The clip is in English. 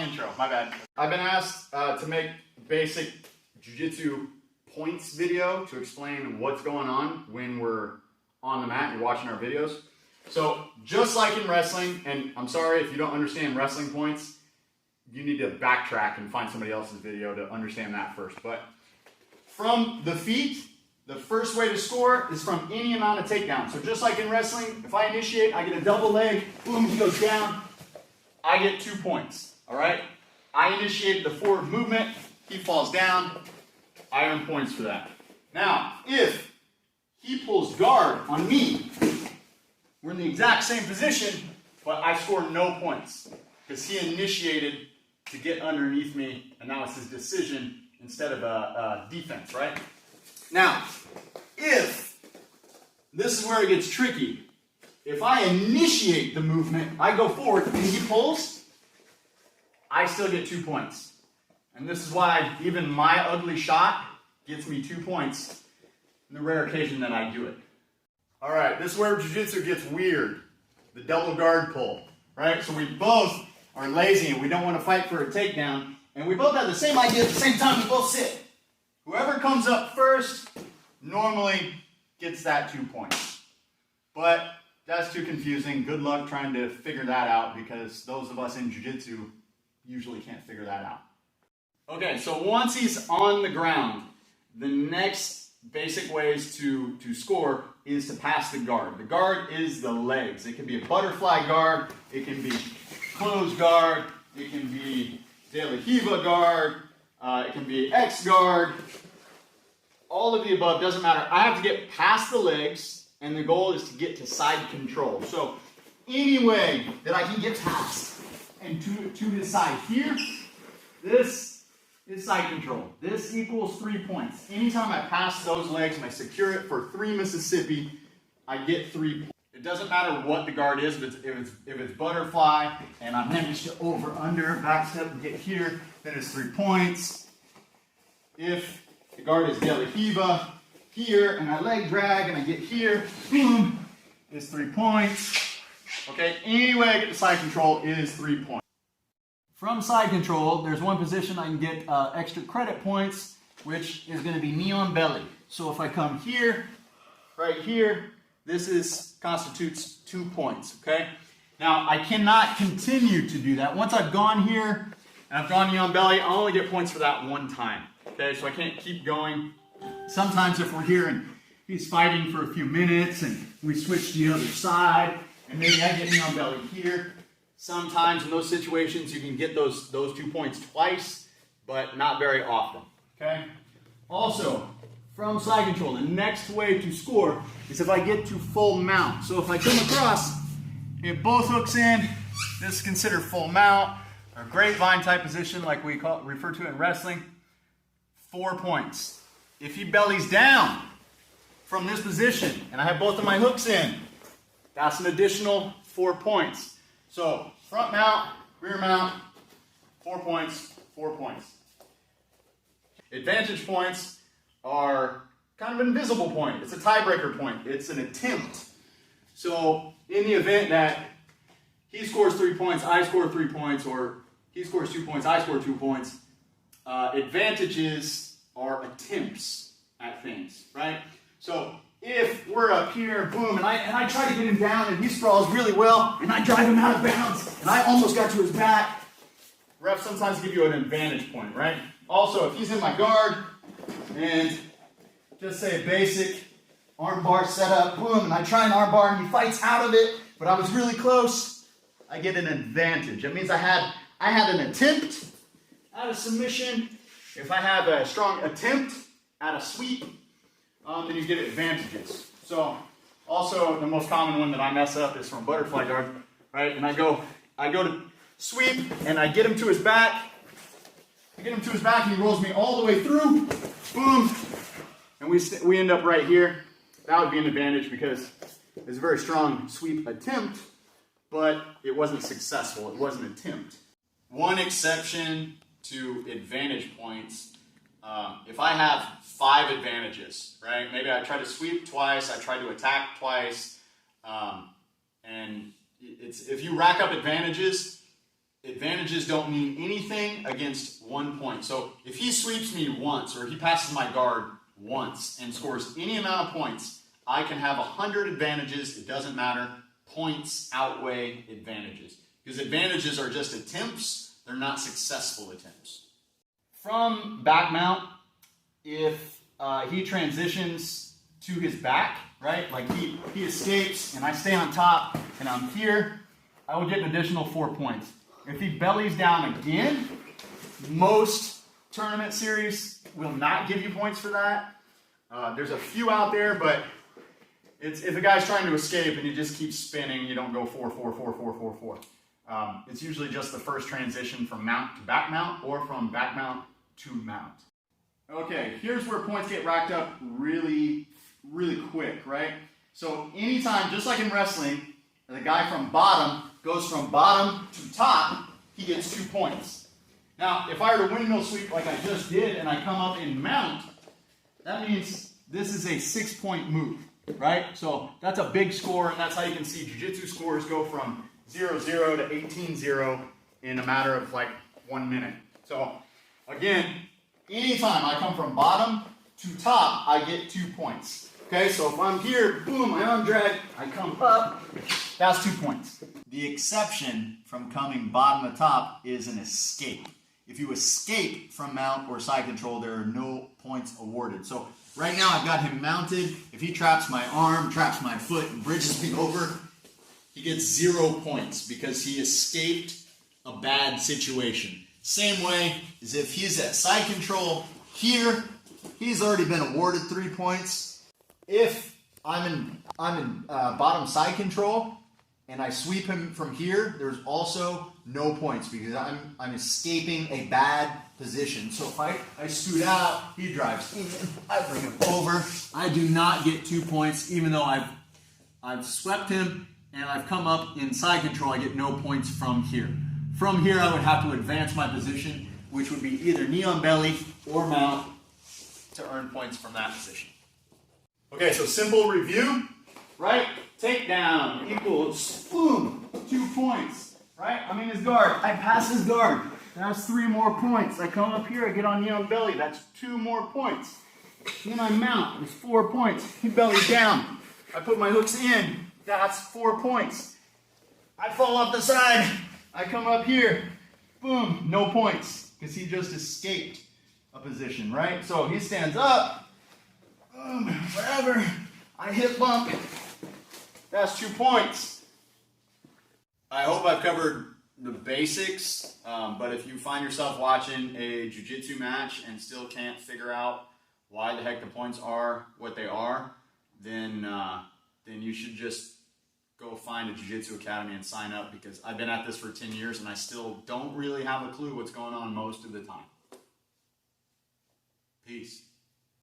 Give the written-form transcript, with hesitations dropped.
intro, my bad. I've been asked to make basic jiu-jitsu points video to explain what's going on when we're on the mat and you're watching our videos. So just like in wrestling, and I'm sorry if you don't understand wrestling points, you need to backtrack and find somebody else's video to understand that first. But from the feet, the first way to score is from any amount of takedown. So just like in wrestling, if I initiate, I get a double leg, boom, he goes down, I get 2 points, all right? I initiated the forward movement, he falls down, I earn points for that. Now, if he pulls guard on me, we're in the exact same position, but I score no points because he initiated to get underneath me, and now it's his decision instead of a defense, right? Now, if this is where it gets tricky, if I initiate the movement, I go forward and he pulls, I still get 2 points. And this is why even my ugly shot gets me 2 points in the rare occasion that I do it. All right, this is where jiu-jitsu gets weird. The double guard pull, right? So we both are lazy and we don't want to fight for a takedown. And we both have the same idea at the same time, we both sit. Whoever comes up first normally gets that 2 points. But that's too confusing. Good luck trying to figure that out because those of us in jiu-jitsu usually can't figure that out. Okay, so once he's on the ground, the next basic ways to score is to pass the guard. The guard is the legs. It can be a butterfly guard, it can be closed guard, it can be De La Hiva guard, it can be X guard, all of the above, doesn't matter. I have to get past the legs, and the goal is to get to side control. So any way that I can get past and to the side here, this is side control. This equals 3 points. Anytime I pass those legs and I secure it for 3 Mississippi, I get 3 points. It doesn't matter what the guard is. If it's butterfly and I manage to over, under, back step and get here, then it's 3 points. If the guard is De La Hiva here and I leg drag and I get here, boom, it's 3 points. Okay, any way I get to side control is 3 points. From side control, there's one position I can get extra credit points, which is going to be knee on belly. So if I come here, right here, this constitutes 2 points, okay? Now, I cannot continue to do that. Once I've gone here and I've gone knee on belly, I only get points for that one time, okay? So I can't keep going. Sometimes if we're here and he's fighting for a few minutes and we switch to the other side, and maybe I get knee on belly here. Sometimes in those situations you can get those 2 points twice, but not very often, okay? Also, from side control, the next way to score is if I get to full mount. So if I come across, if both hooks in, this is considered full mount, or grapevine type position like we refer to in wrestling, 4 points. If he bellies down from this position and I have both of my hooks in, that's an additional 4 points. So front mount, rear mount, 4 points, 4 points. Advantage points are kind of an invisible point. It's a tiebreaker point. It's an attempt. So in the event that he scores 3 points, I score 3 points, or he scores 2 points, I score 2 points, advantages are attempts at things, right? So if we're up here, boom, and I try to get him down and he sprawls really well, and I drive him out of bounds, and I almost got to his back, refs sometimes give you an advantage point, right? Also, if he's in my guard, and just say a basic arm bar setup, boom, and I try an arm bar and he fights out of it, but I was really close, I get an advantage. That means I had an attempt at a submission. If I have a strong attempt at a sweep, then you get advantages. So also the most common one that I mess up is from butterfly guard, right? And I go to sweep and I get him to his back. I get him to his back and he rolls me all the way through, boom, and we end up right here. That would be an advantage because it's a very strong sweep attempt, but it wasn't successful. It was an attempt. One exception to advantage points, if I have 5 advantages, right? Maybe I try to sweep twice, I try to attack twice, and if you rack up advantages, advantages don't mean anything against 1 point. So if he sweeps me once, or he passes my guard once and scores any amount of points, I can have 100 advantages. It doesn't matter. Points outweigh advantages. Because advantages are just attempts. They're not successful attempts. From back mount, if he transitions to his back, right? Like he escapes and I stay on top and I'm here, I will get an additional 4 points. If he bellies down again, most tournament series will not give you points for that. There's a few out there, but if a guy's trying to escape and you just keep spinning, you don't go 4, 4, 4, 4, 4, 4. It's usually just the first transition from mount to back mount or from back mount to mount. Okay, here's where points get racked up really, really quick, right? So anytime, just like in wrestling, the guy from bottom goes from bottom to top, he gets 2 points. Now, if I were to windmill sweep like I just did and I come up in mount, that means this is a 6-point move, right? So that's a big score, and that's how you can see jiu-jitsu scores go from 0-0 to 18-0 in a matter of like 1 minute. So again, anytime I come from bottom to top, I get 2 points. Okay, so if I'm here, boom, I arm drag, I come up, that's 2 points. The exception from coming bottom to top is an escape. If you escape from mount or side control, there are no points awarded. So right now I've got him mounted. If he traps my arm, traps my foot, and bridges me over, he gets 0 points because he escaped a bad situation. Same way as if he's at side control here, he's already been awarded 3 points. If I'm in bottom side control and I sweep him from here, there's also no points because I'm escaping a bad position. So if I scoot out, he drives in, I bring him over. I do not get 2 points, even though I've swept him and I've come up in side control. I get no points from here. From here, I would have to advance my position, which would be either knee on belly or mount to earn points from that position. Okay, so simple review, right? Takedown equals, boom, 2 points, right? I'm in his guard. I pass his guard. That's 3 more points. I come up here, I get on knee on belly. That's 2 more points. Then I mount. There's 4 points. He bellies down. I put my hooks in. That's 4 points. I fall off the side. I come up here. Boom, no points because he just escaped a position, right? So he stands up. Boom, wherever I hip bump, that's 2 points. I hope I've covered the basics, but if you find yourself watching a jiu-jitsu match and still can't figure out why the heck the points are what they are, then you should just go find a jiu-jitsu academy and sign up, because I've been at this for 10 years and I still don't really have a clue what's going on most of the time. Peace.